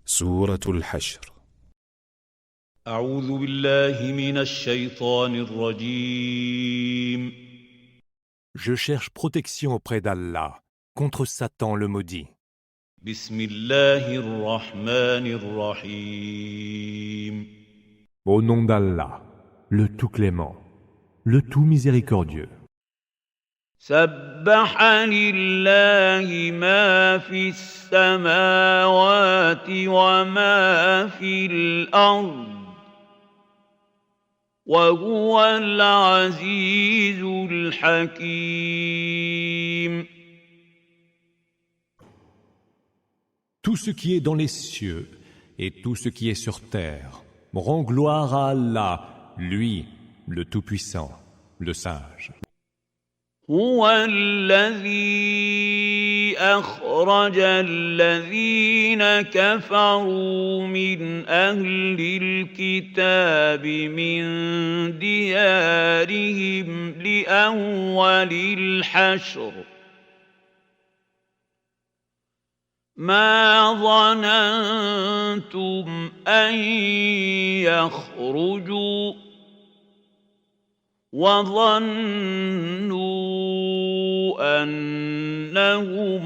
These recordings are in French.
سورة الحشر. أعوذ بالله من الشيطان الرجيم. Je cherche protection auprès d'Allah contre Satan le maudit. بسم الله الرحمن الرحيم. Au nom d'Allah, le tout clément, le tout miséricordieux. سبح لله ما في السماوات وما في الأرض وهو العزيز الحكيم. Tout ce qui est dans les cieux et tout ce qui est sur terre rend gloire à Allah, lui, le Tout-Puissant, le Sage. هو الذي أخرج الذين كفروا من أهل الكتاب من ديارهم لأول الحشر ما ظننتم أن يخرجوا وظنوا أنهم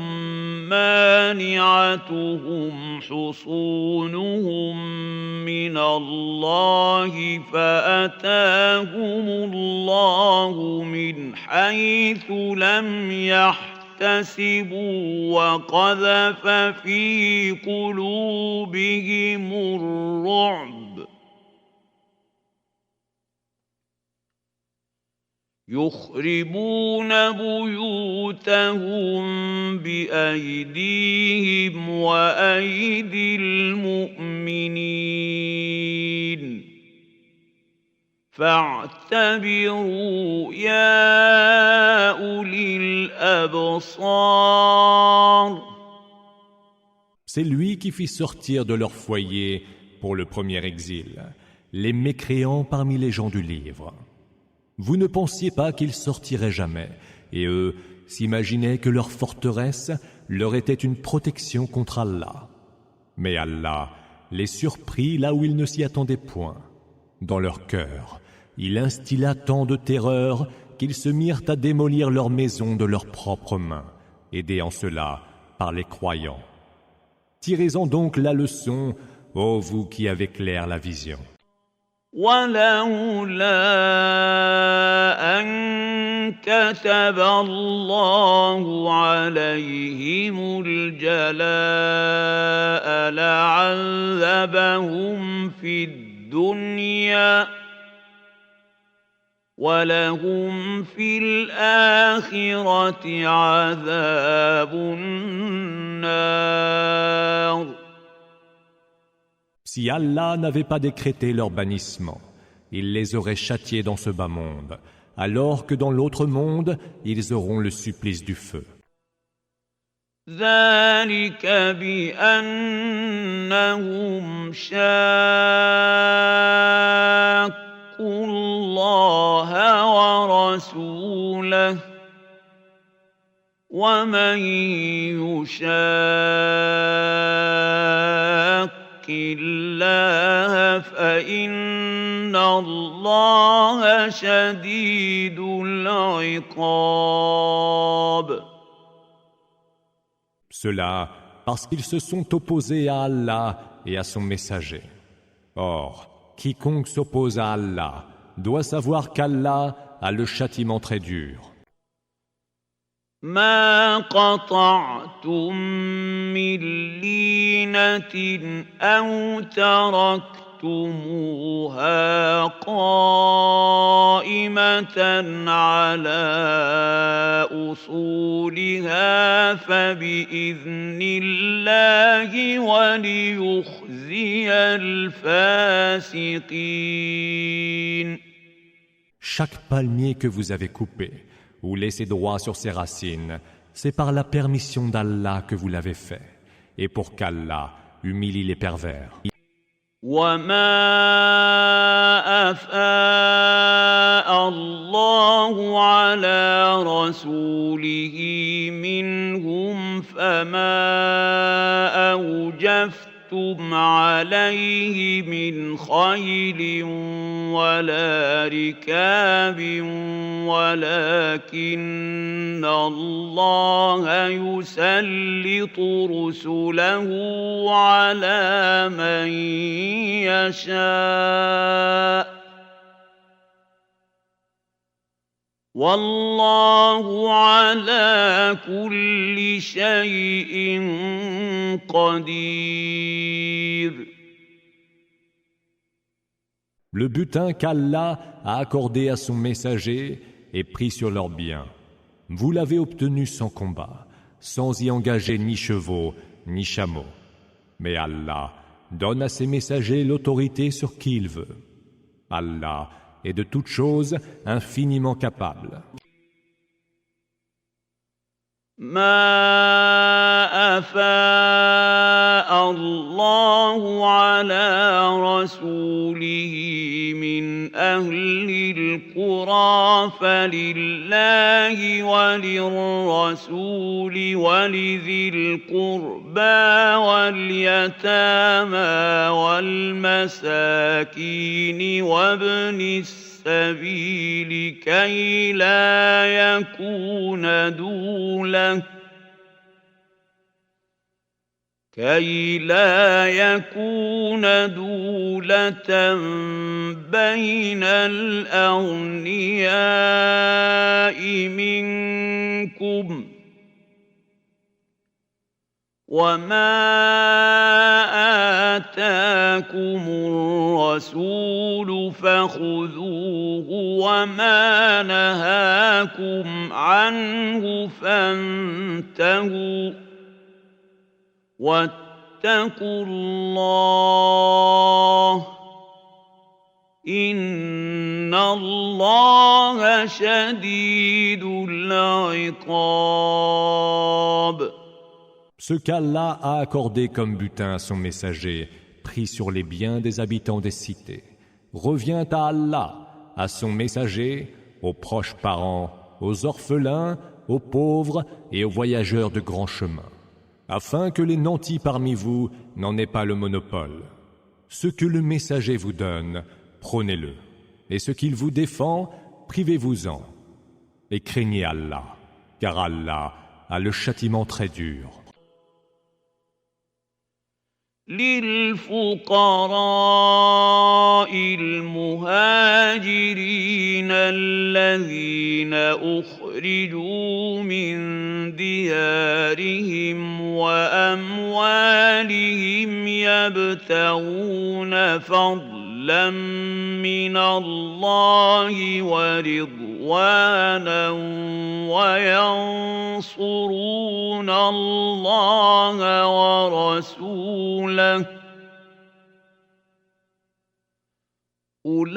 مانعتهم حصونهم من الله فأتاهم الله من حيث لم يحتسبوا وقذف في قلوبهم الرعب يخربون بيوتهم بأيديهم وأيدي المؤمنين فاعتبروا يا أولي الأبصار. C'est lui qui fit sortir de leur foyer pour le premier exil les mécréants parmi les gens du livre. Vous ne pensiez pas qu'ils sortiraient jamais, et eux s'imaginaient que leur forteresse leur était une protection contre Allah. Mais Allah les surprit là où ils ne s'y attendaient point. Dans leur cœur, il instilla tant de terreur qu'ils se mirent à démolir leurs maisons de leurs propres mains, aidés en cela par les croyants. Tirez-en donc la leçon, ô vous qui avez clair la vision. ولولا أن كتب الله عليهم الجلاء لعذبهم في الدنيا ولهم في الآخرة عذاب النار. Si Allah n'avait pas décrété leur bannissement, il les aurait châtiés dans ce bas monde, alors que dans l'autre monde, ils auront le supplice du feu. ذلك بأنهم شاقوا الله ورسوله ومن يشاق الله فإن الله شديد العقاب. Cela parce qu'ils se sont opposés à Allah et à son messager. Or, quiconque s'oppose à Allah doit savoir qu'Allah a le châtiment très dur. ما قطعتم من لينة أو تركتموها قائمة على أصولها فبإذن الله وليخزي الفاسقين. Chaque palmier que vous avez coupé ou laissé droit sur ses racines, c'est par la permission d'Allah que vous l'avez fait, et pour qu'Allah humilie les pervers. وما أفاء الله على رسوله منهم فما أوجفتم لستم عليه من خيل ولا ركاب ولكن الله يسلط رسله على من يشاء والله على كل شيء قدير. Le butin qu'Allah a accordé à son messager est pris sur leurs biens. Vous l'avez obtenu sans combat, sans y engager ni chevaux, ni chameaux. Mais Allah donne à ses messagers l'autorité sur qui il veut. Allah est de toutes choses infiniment capable. ما أفاء الله على رسوله من أهل القرى فلله وللرسول ولذي القربى واليتامى والمساكين وابن السبيل كي لا يكون دولة بين الأغنياء منكم وما آتاكم الرسول فخذوه وما نهاكم عنه فانتهوا واتقوا الله إن الله شديد العقاب. Ce qu'Allah a accordé comme butin à son messager, pris sur les biens des habitants des cités, revient à Allah, à son messager, aux proches parents, aux orphelins, aux pauvres et aux voyageurs de grand chemin, afin que les nantis parmi vous n'en aient pas le monopole. Ce que le messager vous donne, prenez-le, et ce qu'il vous défend, privez-vous-en. Et craignez Allah, car Allah a le châtiment très dur. للفقراء المهاجرين الذين أخرجوا من ديارهم وأموالهم يبتغون فضلا من الله ورضوانا وينصرون الله ورسوله أولئك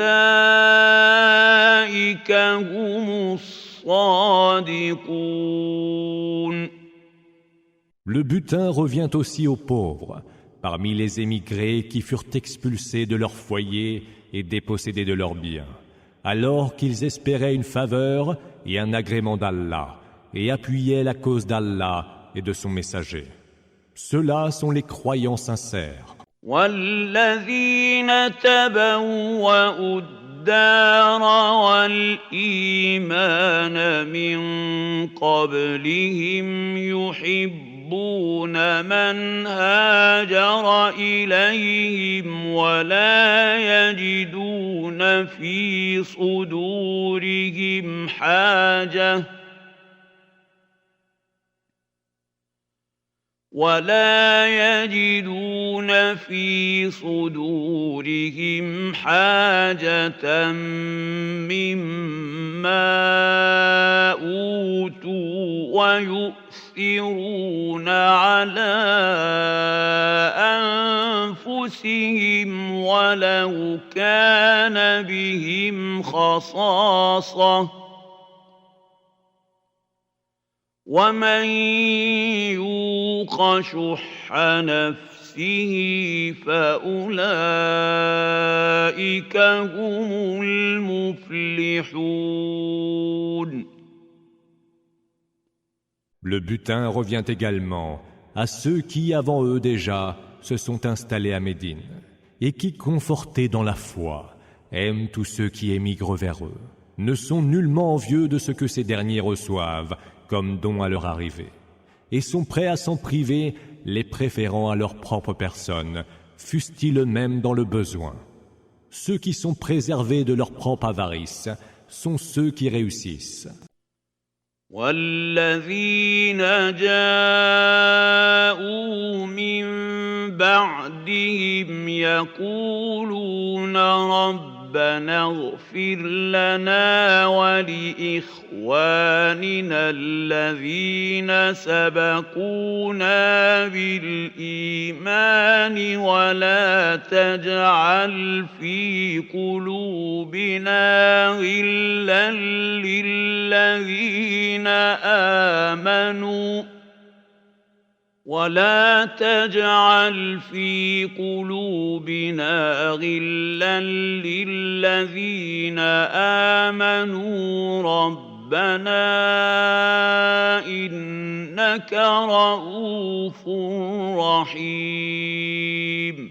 هم الصادقون. Le butin revient aussi aux pauvres, parmi les émigrés qui furent expulsés de leur foyer et dépossédés de leurs biens, alors qu'ils espéraient une faveur et un agrément d'Allah, et appuyaient la cause d'Allah et de son messager. Ceux-là sont les croyants sincères. والذين تبوأوا الدار والإيمان من قبلهم يحبون من هاجر إليهم ولا يجدون في صدورهم حاجة مما أوتوا ويؤثرون على أنفسهم ولو كان بهم خصاصة ومن يوق شح نفسه فأولئك هم المفلحون. Le butin revient également à ceux qui, avant eux déjà, se sont installés à Médine, et qui, confortés dans la foi, aiment tous ceux qui émigrent vers eux, ne sont nullement envieux de ce que ces derniers reçoivent comme don à leur arrivée, et sont prêts à s'en priver, les préférant à leur propre personne, fussent-ils eux-mêmes dans le besoin. Ceux qui sont préservés de leur propre avarice sont ceux qui réussissent. والذين جاءوا من بعدهم يقولون ربنا اغفر لنا ولإخواننا الذين سبقونا بالإيمان ولا تجعل في قلوبنا غلا للذين آمنوا ربنا إنك رؤوف رحيم.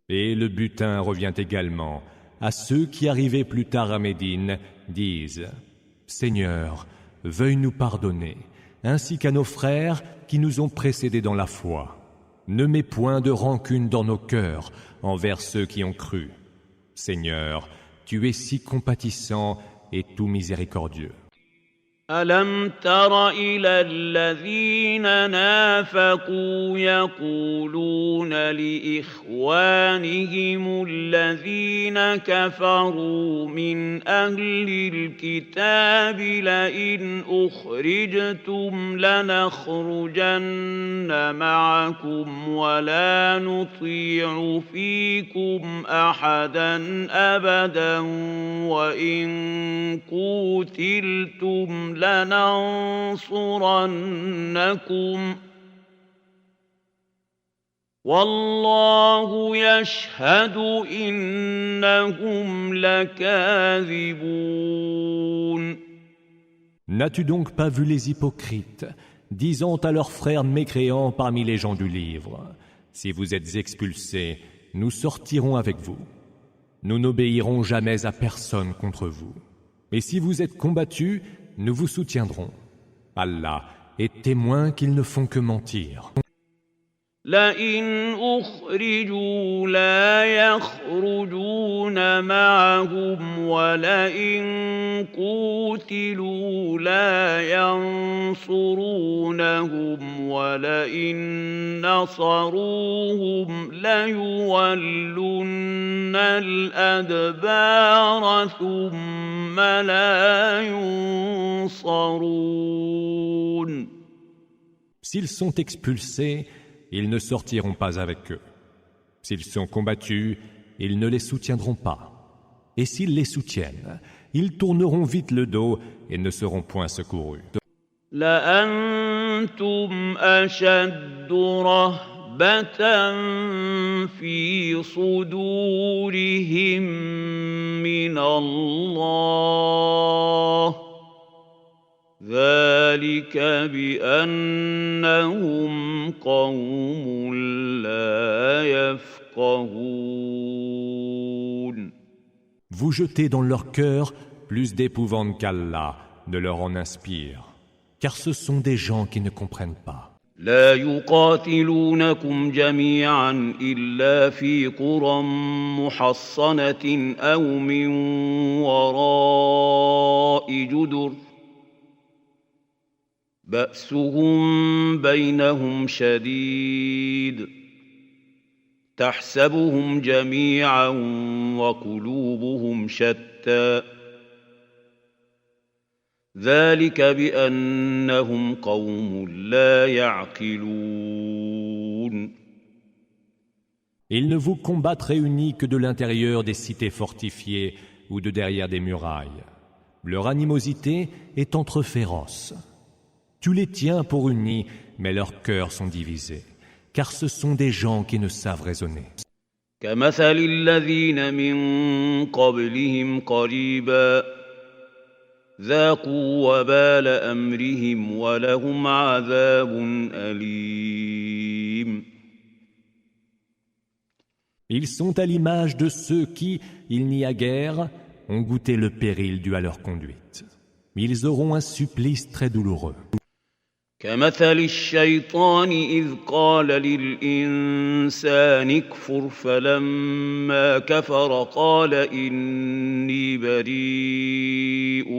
Et le butin revient également à ceux qui arrivaient plus tard à Médine disent « Seigneur, veuille nous pardonner, ainsi qu'à nos frères qui nous ont précédés dans la foi. Ne mets point de rancune dans nos cœurs envers ceux qui ont cru. Seigneur, tu es si compatissant et tout miséricordieux. » ألم تر إلى الذين نافقوا يقولون لإخوانهم الذين كفروا من أهل الكتاب لئن أخرجتم لنخرجن معكم ولا نطيع فيكم أحدا أبدا وإن قوتلتم لننصرنكم والله يشهد إنهم لكاذبون. N'as-tu donc pas vu les hypocrites disant à leurs frères mécréants parmi les gens du livre, si vous êtes expulsés, nous sortirons avec vous. Nous n'obéirons jamais à personne contre vous. Et si vous êtes combattus, nous vous soutiendrons. Allah est témoin qu'ils ne font que mentir. لئن أخرجوا لا يخرجون معهم ولئن قوتلوا لا ينصرونهم ولئن نصروهم ليولن الأدبار ثم لا ينصرون. S'ils sont expulsés, ils ne sortiront pas avec eux. S'ils sont combattus, ils ne les soutiendront pas. Et s'ils les soutiennent, ils tourneront vite le dos et ne seront point secourus. لأنتم أشد رهبة في صدورهم من الله ذلك بأنهم قوم لا يفقهون. Vous jetez dans leur cœur plus d'épouvante qu'Allah ne leur en inspire, car ce sont des gens qui ne comprennent pas. لا يقاتلونكم جميعا إلا في قرى محصنة أو من وراء جدر بأسهم بينهم شديد تحسبهم جميعا وقلوبهم شتى ذلك بأنهم قوم لا يعقلون. Ils ne vous combattent réunis que de l'intérieur des cités fortifiées ou de derrière des murailles. Leur animosité est entre féroces. Tu les tiens pour unis, mais leurs cœurs sont divisés, car ce sont des gens qui ne savent raisonner. كمثل الذين من قبلهم قريبا ذاقوا وبال أمرهم ولهم عذاب أليم. Ils sont à l'image de ceux qui, il n'y a guère, ont goûté le péril dû à leur conduite. Ils auront un supplice très douloureux. كمثل الشيطان إذ قال للإنسان اكفر فلما كفر قال إني بريء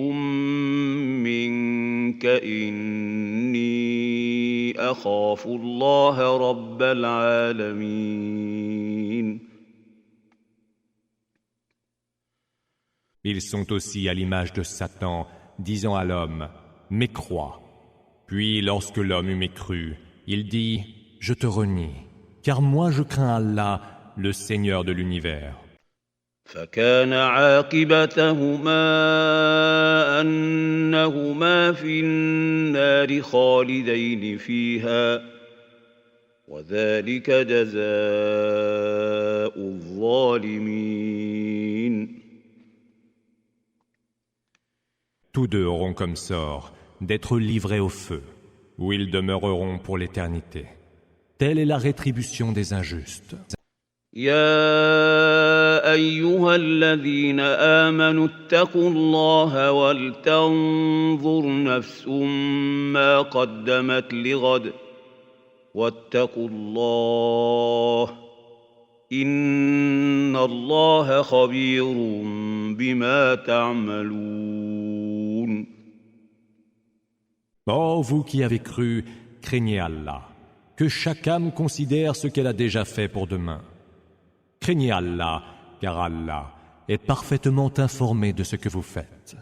منك إني أخاف الله رب العالمين. Ils sont aussi à l'image de Satan, disant à l'homme « Mécrois ». Puis, lorsque l'homme eut mécru, il dit « Je te renie, car moi je crains Allah, le Seigneur de l'univers. » فكان عاقبتهما أنهما في النار خالدين فيها وذلك جزاء الظالمين. Tous deux auront comme sort d'être livrés au feu, où ils demeureront pour l'éternité. Telle est la rétribution des injustes. يا أيها الذين آمنوا اتقوا الله ولتنظر نفس ما قدمت لغد واتقوا الله إن الله خبير بما تعملون. Ô vous qui avez cru, craignez Allah, que chaque âme considère ce qu'elle a déjà fait pour demain. Craignez Allah, car Allah est parfaitement informé de ce que vous faites.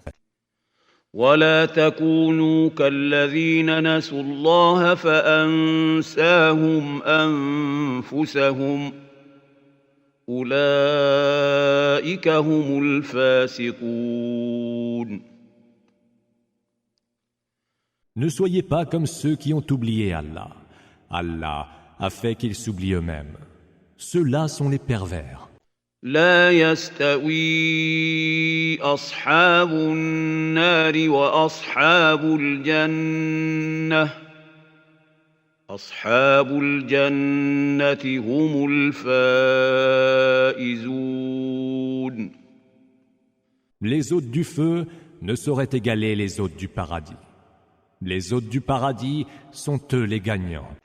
ولا تكونوا كالذين نسوا الله فأنساهم أنفسهم أولئك هم الفاسقون. Ne soyez pas comme ceux qui ont oublié Allah. Allah a fait qu'ils s'oublient eux-mêmes. Ceux-là sont les pervers. لا يستوي أصحاب النار وأصحاب الجنة أصحاب الجنة هم الفائزون. Les hôtes du feu ne sauraient égaler les hôtes du paradis. Les hôtes du paradis sont eux les gagnants.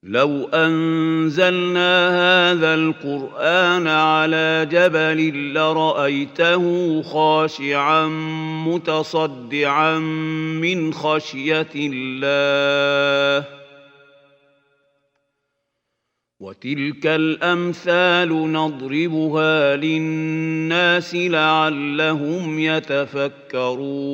لو أنزلنا هذا القرآن على جبل لرأيته خاشعا متصدعا من خشية الله وتلك الأمثال نضربها للناس لعلهم يتفكرون.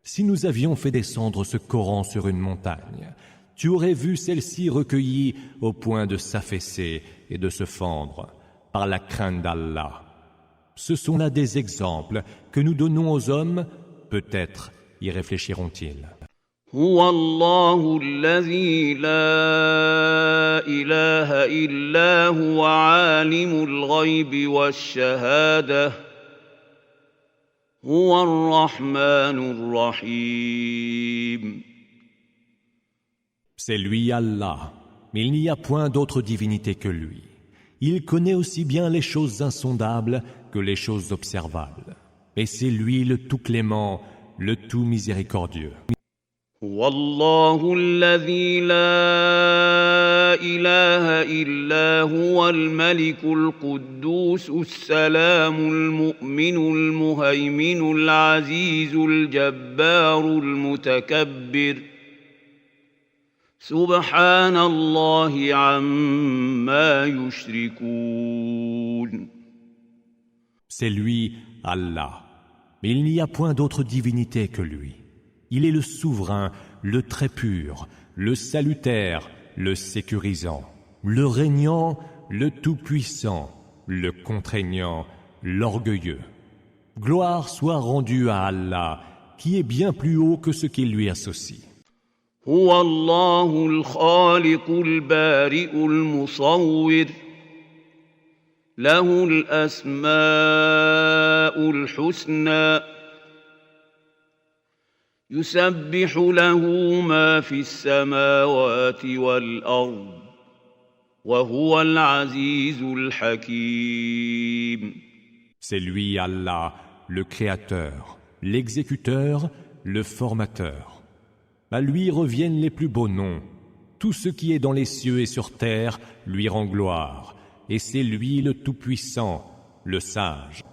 Si nous avions fait descendre ce Coran sur une montagne, tu aurais vu celle-ci recueillie au point de s'affaisser et de se fendre par la crainte d'Allah. Ce sont là des exemples que nous donnons aux hommes, peut-être y réfléchiront-ils. هو الله الذي لا إله إلا هو عالم الغيب والشهادة هو الرحمن الرحيم. C'est lui Allah, mais il n'y a point d'autre divinité que lui. Il connaît aussi bien les choses insondables que les choses observables. Et c'est lui le tout clément, le tout miséricordieux. هو الله الذي لا إله إلا هو الملك القدوس السلام المؤمن المهيمن العزيز الجبار المتكبر سبحان الله عما يشركون. C'est lui, Allah. Mais il n'y a point d'autre divinité que lui. Il est le souverain, le très pur, le salutaire, le sécurisant, le régnant, le tout-puissant, le contraignant, l'orgueilleux. Gloire soit rendue à Allah, qui est bien plus haut que ce qu'il lui associe. هو الله الخالق البارئ المصور له الأسماء الحسنى يسبح له ما في السماوات والأرض وهو العزيز الحكيم. C'est lui Allah, le Créateur, l'exécuteur, le formateur. À lui reviennent les plus beaux noms. Tout ce qui est dans les cieux et sur terre lui rend gloire. Et c'est lui le Tout-Puissant, le Sage.